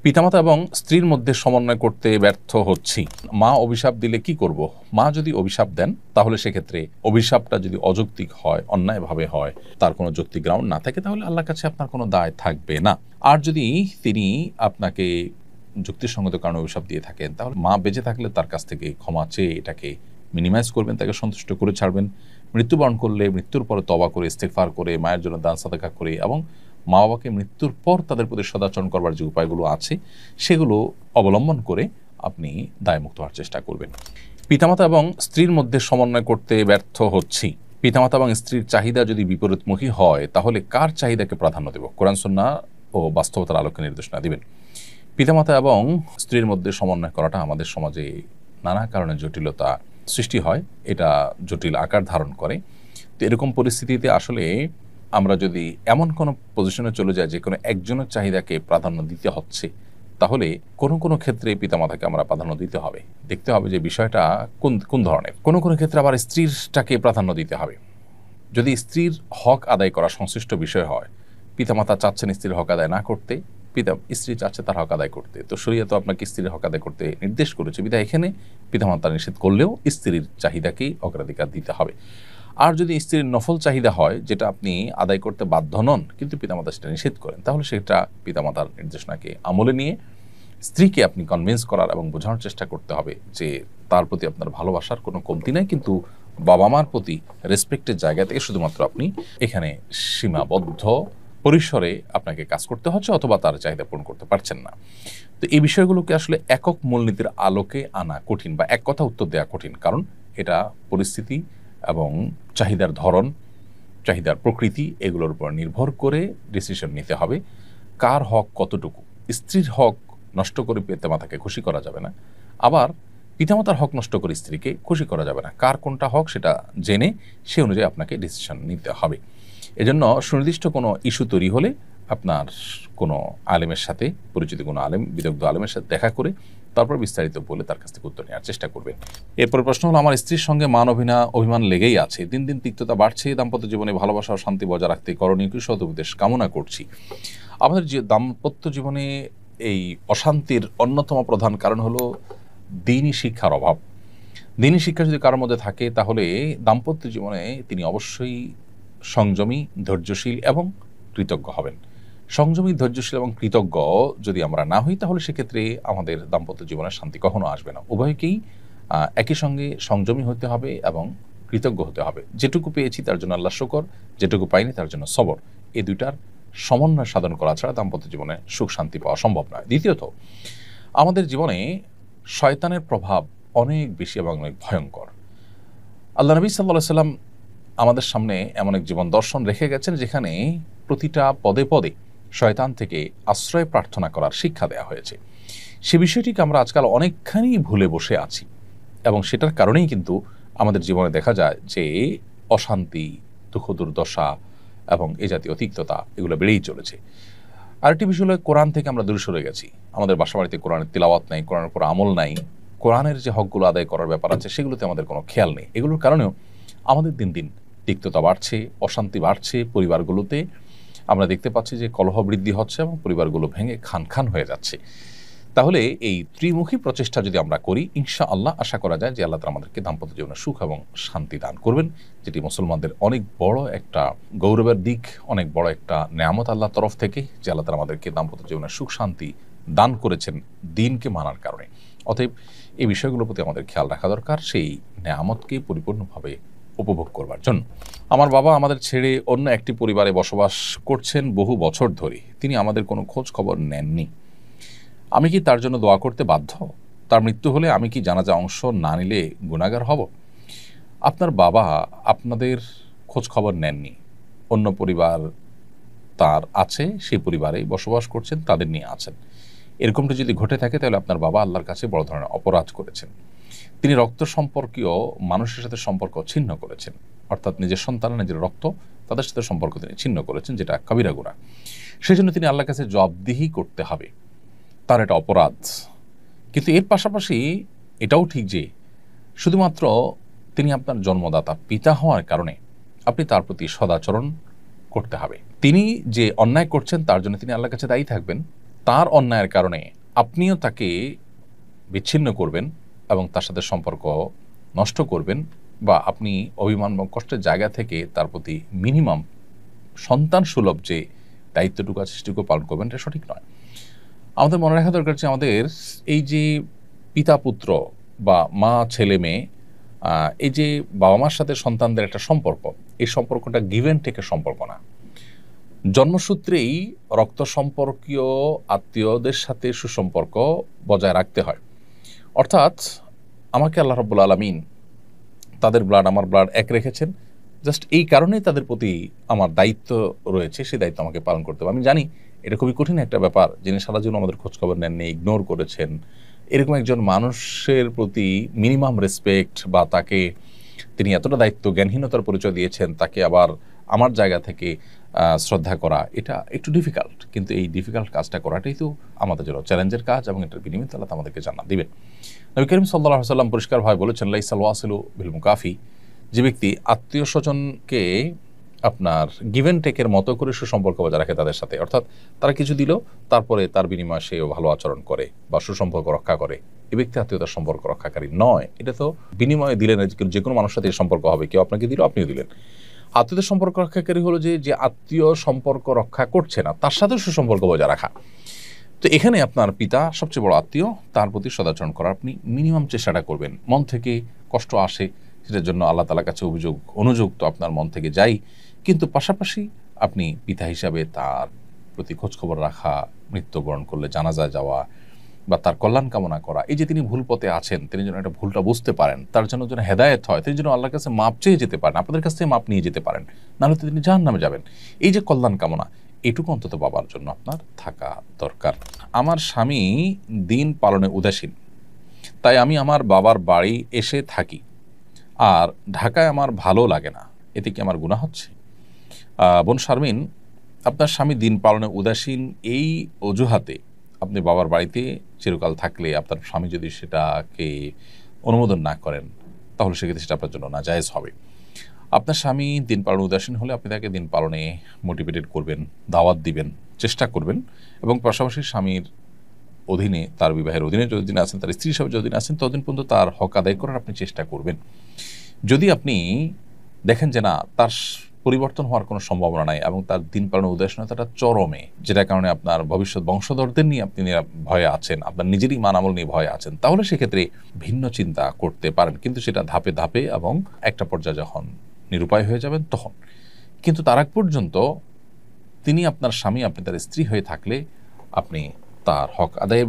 পিতামাতা এবং স্ত্রীর মধ্যে সমন্বয় করতে ব্যর্থ হচ্ছি। মা অভিশাপ দিলে কি করব? মা যদি অভিশাপ দেন তাহলে সেক্ষেত্রে অভিশাপটা যদি অযৌক্তিক হয়, অন্যায়ভাবে হয়, তার কোনো যৌক্তিক গ্রাউন্ড না থাকে, তাহলে আল্লাহর কাছে আপনার কোনো দায় থাকবে না। আর যদি তিনি আপনাকে যুক্তিসঙ্গত কারণে অভিশাপ দিয়ে থাকেন, তাহলে মা বেঁচে থাকলে তার কাছ থেকে ক্ষমা চেয়ে এটাকে মিনিমাইজ করবেন, তাকে সন্তুষ্ট করে ছাড়বেন। মৃত্যুবরণ করলে মৃত্যুর পরে তওবা করে, ইস্তেগফার করে, মায়ের জন্য দান সাদাকা করে এবং মা বাবাকে মৃত্যুর পর তাদের প্রতি সদাচরণ করবার যে উপায়গুলো আছে সেগুলো অবলম্বন করে আপনি দায়মুক্ত হওয়ার চেষ্টা করবেন। পিতামাতা এবং স্ত্রীর মধ্যে সমন্বয় করতে ব্যর্থ হচ্ছি। পিতামাতা এবং স্ত্রীর চাহিদা যদি বিপরীতমুখী হয় তাহলে কার চাহিদাকে প্রাধান্য দেব? কোরআন সুন্নাহ ও বাস্তবতার আলোকে নির্দেশনা দিবেন। পিতামাতা এবং স্ত্রীর মধ্যে সমন্বয় করাটা আমাদের সমাজে নানা কারণে জটিলতা সৃষ্টি হয়, এটা জটিল আকার ধারণ করে। তো এরকম পরিস্থিতিতে আসলে আমরা যদি এমন কোনো পজিশনে চলে যাই যে কোনো একজনের চাহিদাকে প্রাধান্য দিতে হচ্ছে, তাহলে কোনো কোনো ক্ষেত্রে পিতামাতাকে আমরা প্রাধান্য দিতে হবে। দেখতে হবে যে বিষয়টা কোন ধরনের। কোনো কোনো ক্ষেত্রে আবার স্ত্রীরটাকে প্রাধান্য দিতে হবে। যদি স্ত্রীর হক আদায় করা সংশ্লিষ্ট বিষয় হয়, পিতামাতা চাচ্ছেন স্ত্রীর হক আদায় না করতে, স্ত্রী চাচ্ছে তার হক আদায় করতে, তো শরীয়ত আপনাকে স্ত্রীর হক আদায় করতে নির্দেশ করেছে, বিধায় এখানে পিতামাতা নিষেধ করলেও স্ত্রীর চাহিদাকেই অগ্রাধিকার দিতে হবে। আর যদি স্ত্রীর নফল চাহিদা হয় যেটা আপনি আদায় করতে বাধ্য নন কিন্তু পিতামাতা সেটা নিষেধ করেন, তাহলে সেটা পিতামাতার নির্দেশনাকে আমলে নিয়ে স্ত্রীকে আপনি কনভিন্স করার এবং বোঝানোর চেষ্টা করতে হবে যে তার প্রতি আপনার ভালোবাসার কোনো কমতি নাই, কিন্তু বাবা মার প্রতি রেসপেক্টের জায়গা থেকে শুধুমাত্র আপনি এখানে সীমাবদ্ধ পরিসরে আপনাকে কাজ করতে হচ্ছে অথবা তার চাহিদা পূরণ করতে পারছেন না। তো এই বিষয়গুলোকে আসলে একক মূলনীতির আলোকে আনা কঠিন বা এক কথা উত্তর দেওয়া কঠিন, কারণ এটা পরিস্থিতি এবং চাহিদার ধরন, চাহিদার প্রকৃতি এগুলোর উপর নির্ভর করে ডিসিশন নিতে হবে কার হক কতটুকু। স্ত্রীর হক নষ্ট করে পিতামাতাকে খুশি করা যাবে না, আবার পিতামাতার হক নষ্ট করে স্ত্রীকে খুশি করা যাবে না। কার কোনটা হক সেটা জেনে সে অনুযায়ী আপনাকে ডিসিশন নিতে হবে। এজন্য সুনির্দিষ্ট কোনো ইস্যু তৈরি হলে আপনার কোনো আলেমের সাথে, পরিচিত কোনো আলেম, বিদগ্ধ আলেমের সাথে দেখা করে তারপর বিস্তারিত বলে তার কাছ থেকে উত্তর নেওয়ার চেষ্টা করবেন। এরপর প্রশ্ন হলো, আমার স্ত্রীর সঙ্গে মান অভিমান লেগেই আছে, দিন দিন তিক্ততা বাড়ছে, দাম্পত্য জীবনে ভালোবাসা ও শান্তি বজায় রাখতে করণীয় কি সদুপদেশ কামনা করছি। আমাদের যে দাম্পত্য জীবনে এই অশান্তির অন্যতম প্রধান কারণ হলো দ্বীনি শিক্ষার অভাব। দ্বীনি শিক্ষা যদি কারোর মধ্যে থাকে তাহলে দাম্পত্য জীবনে তিনি অবশ্যই সংযমী, ধৈর্যশীল এবং কৃতজ্ঞ হবেন। সংযমী, ধৈর্যশীল এবং কৃতজ্ঞ যদি আমরা না হই তাহলে সেক্ষেত্রে আমাদের দাম্পত্য জীবনের শান্তি কখনো আসবে না। উভয়কেই একই সঙ্গে সংযমী হতে হবে এবং কৃতজ্ঞ হতে হবে। যেটুকু পেয়েছি তার জন্য আল্লাহ শুকর, যেটুকু পাইনি তার জন্য সবর। এই দুইটার সমন্বয় সাধন করা ছাড়া দাম্পত্য জীবনে সুখ শান্তি পাওয়া সম্ভব নয়। দ্বিতীয়ত, আমাদের জীবনে শয়তানের প্রভাব অনেক বেশি এবং অনেক ভয়ঙ্কর। আল্লাহ নবী সাল্লাল্লাহু আলাইহি সাল্লাম আমাদের সামনে এমন এক জীবন দর্শন রেখে গেছেন যেখানে প্রতিটা পদে পদে শয়তান থেকে আশ্রয় প্রার্থনা করার শিক্ষা দেওয়া হয়েছে। সে বিষয়টিকে আমরা আজকাল অনেকখানি ভুলে বসে আছি এবং সেটার কারণেই কিন্তু আমাদের জীবনে দেখা যায় যে অশান্তি, দুঃখ দুর্দশা এবং এ জাতীয় তিক্ততা এগুলো বেড়েই চলেছে। আরেকটি বিষয় হলো, কোরআন থেকে আমরা দূরে সরে গেছি। আমাদের বাসা বাড়িতে কোরআনের তিলাওয়াত নাই, কোরআনের উপর আমল নাই, কোরআনের যে হকগুলো আদায় করার ব্যাপার আছে সেগুলোতে আমাদের কোনো খেয়াল নেই। এগুলোর কারণেও আমাদের দিন দিন তিক্ততা বাড়ছে, অশান্তি বাড়ছে পরিবারগুলোতে। আমরা দেখতে পাচ্ছি যে কলহ বৃদ্ধি হচ্ছে এবং পরিবারগুলো ভেঙে খান খান হয়ে যাচ্ছে। তাহলে এই ত্রিমুখী প্রচেষ্টা যদি আমরা করি, ইনশাআল্লাহ আশা করা যায় যে আল্লাহ তাআলা আমাদেরকে দাম্পত্য জীবনে সুখ এবং শান্তি দান করবেন, যেটি মুসলমানদের অনেক বড় একটা গৌরবের দিক, অনেক বড় একটা নেয়ামত আল্লাহর তরফ থেকে, যে আল্লাহ তাআলা আমাদেরকে দাম্পত্য জীবনে সুখ শান্তি দান করেছেন দ্বীনকে মানার কারণে। অতএব এই বিষয়গুলোর প্রতি আমাদের খেয়াল রাখা দরকার, সেই নেয়ামতকে পরিপূর্ণভাবে উপভোগ করবার জন্য। আমার বাবা আমাদের ছেড়ে অন্য একটি পরিবারে বসবাস করছেন বহু বছর ধরে, তিনি আমাদের কোনো খোঁজ খবর নেননি। আমি কি তার জন্য দোয়া করতে বাধ্য? তার মৃত্যু হলে আমি কি জানাজা অংশ না নিলে গুনাহগার হব? আপনার বাবা আপনাদের খোঁজ খবর নেননি, অন্য পরিবার তার আছে, সেই পরিবারেই বসবাস করছেন, তাদের নিয়ে আছেন। এরকমটা যদি ঘটে থাকে তাহলে আপনার বাবা আল্লাহর কাছে বড় ধরনের অপরাধ করেছেন। তিনি রক্ত সম্পর্কীয় মানুষের সাথে সম্পর্ক ছিন্ন করেছেন, অর্থাৎ নিজের সন্তান, নিজের রক্ত, তাদের সাথে সম্পর্ক তিনি ছিন্ন করেছেন, যেটা কবিরা গুনাহ। সেজন্য তিনি আল্লাহর কাছে জবাবদিহি করতে হবে, তার এটা অপরাধ। কিন্তু এর পাশাপাশি এটাও ঠিক যে শুধুমাত্র তিনি আপনার জন্মদাতা পিতা হওয়ার কারণে আপনি তার প্রতি সদাচরণ করতে হবে। তিনি যে অন্যায় করছেন তার জন্য তিনি আল্লাহর কাছে দায়ী থাকবেন, তার অন্যায়ের কারণে আপনিও তাকে বিচ্ছিন্ন করবেন এবং তার সাথে সম্পর্ক নষ্ট করবেন, বা আপনি অভিমান বা কষ্টের জায়গা থেকে তার প্রতি মিনিমাম সন্তান সুলভ যে দায়িত্বটুকু আছে সেটুকু পালন করবেন, এটা সঠিক নয়। আমাদের মনে রাখা দরকার যে আমাদের এই যে পিতা পুত্র বা মা ছেলে মেয়ে, এই যে বাবা মার সাথে সন্তানদের একটা সম্পর্ক, এই সম্পর্কটা গিভ অ্যান্ড টেকের সম্পর্ক না। জন্মসূত্রেই রক্ত সম্পর্কীয় আত্মীয়দের সাথে সুসম্পর্ক বজায় রাখতে হয়। অর্থাৎ আমাকে আল্লাহ রাব্বুল আলামিন তাদের ব্লাড আমার ব্লাড এক রেখেছেন, জাস্ট এই কারণেই তাদের প্রতি আমার দায়িত্ব রয়েছে, সেই দায়িত্ব আমাকে পালন করতে হবে। আমি জানি এটা খুবই কঠিন একটা ব্যাপার, যিনি সারা জীবন আমাদের খোঁজখবর নেননি, ইগনোর করেছেন, এরকম একজন মানুষের প্রতি মিনিমাম রেসপেক্ট বা তাকে তিনি এতটা দায়িত্ব জ্ঞানহীনতার পরিচয় দিয়েছেন, তাকে আবার আমার জায়গা থেকে শ্রদ্ধা করা এটা একটু ডিফিকাল্ট, কিন্তু এই ডিফিকাল্ট কাজটা করাটাই তো আমাদের জন্য চ্যালেঞ্জের কাজ, এবং এটার বিনিময়ে আল্লাহ আমাদেরকে জান্নাত দিবেন। নবী করিম সাল্লাল্লাহু আলাইহি ওয়াসাল্লাম পরিষ্কারভাবে বলেছেন, লাইসাল ওয়াসিলু বিল মুকাফি, যে ব্যক্তি আত্মীয় স্বজনকে আপনার গিভ অ্যান্ড টেকের মতো করে সুসম্পর্ক বজায় রাখে তাদের সাথে, অর্থাৎ তারা কিছু দিল তারপরে তার বিনিময়ে সেও ভালো আচরণ করে বা সুসম্পর্ক রক্ষা করে, এ ব্যক্তি আত্মীয়তার সম্পর্ক রক্ষাকারী নয়। এটা তো বিনিময়ে দিলেন, যে কোনো মানুষের সাথে সম্পর্ক হবে, কেউ আপনাকে দিল আপনিও দিলেন। আত্মীয়তার সম্পর্ক রক্ষাকারী হলো যে আত্মীয় সম্পর্ক রক্ষা করছে না তার সাথে সুসম্পর্ক বজায় রাখা। তো এখানে আপনার পিতা সবচেয়ে বড় আত্মীয়, তার প্রতি সদাচরণ করার আপনি মিনিমাম চেষ্টাটা করবেন। মন থেকে কষ্ট আসে, সেটার জন্য আল্লাহ তাআলার কাছে অনুযোগ তো আপনার মন থেকে যাই, কিন্তু পাশাপাশি আপনি পিতা হিসাবে তার প্রতি খোঁজখবর রাখা, মৃত্যুবরণ করলে জানাজায় যাওয়া বা তার কল্যাণ কামনা করা, এই যে তিনি ভুল পথে আছেন, তিনি যেন একটা ভুলটা বুঝতে পারেন, তার জন্য যেন হেদায়েত হয়, তিনি যেন আল্লাহর কাছে মাপ চেয়ে যেতে পারেন, আপনাদের কাছ থেকে মাপ নিয়ে যেতে পারেন, নাহলে তো তিনি জাহান্নামে যাবেন। এই যে কল্যাণ কামনা, এটুকু অন্তত বাবার জন্য আপনার থাকা দরকার। আমার স্বামী দিন পালনে উদাসীন, তাই আমি আমার বাবার বাড়ি এসে থাকি, আর ঢাকায় আমার ভালো লাগে না, এতে কি আমার গুনাহ হচ্ছে? বোন শারমিন, আপনার স্বামী দিন পালনে উদাসীন এই অজুহাতে আপনি বাবার বাড়িতে চিরকাল থাকলে, আপনার স্বামী যদি সেটাকে অনুমোদন না করেন, তাহলে সেক্ষেত্রে সেটা আপনার জন্য নাজায়েজ হবে। আপনার স্বামী দিন পালনে উদাসীন হলে আপনি তাকে দিন পালনে মোটিভেটেড করবেন, দাওয়াত দিবেন, চেষ্টা করবেন, এবং পাশাপাশি স্বামীর অধীনে, তার বিবাহের অধীনে যতদিন আছেন, তার স্ত্রী হিসাবে যতদিন আছেন, ততদিন পর্যন্ত তার হক আদায় করার আপনি চেষ্টা করবেন। যদি আপনি দেখেন যে না, তার পরিবর্তন হওয়ার কোনো সম্ভাবনা নাই এবং তার দিন পালনের উদাসীনতাটা চরমে, যেটার কারণে আপনার ভবিষ্যৎ বংশধরদের নিয়ে আপনি ভয়ে আছেন, আপনার নিজেরই মান আমল নিয়ে ভয়ে আছেন, তাহলে সেক্ষেত্রে ভিন্ন চিন্তা করতে পারেন, কিন্তু সেটা ধাপে ধাপে এবং একটা পর্যায়ে যখন নিরুপায় হয়ে যাবেন তখন। কিন্তু তার আগ পর্যন্ত তিনি আপনার স্বামী, আপনি তার স্ত্রী হয়ে থাকলে আপনি তার হক আদায়ের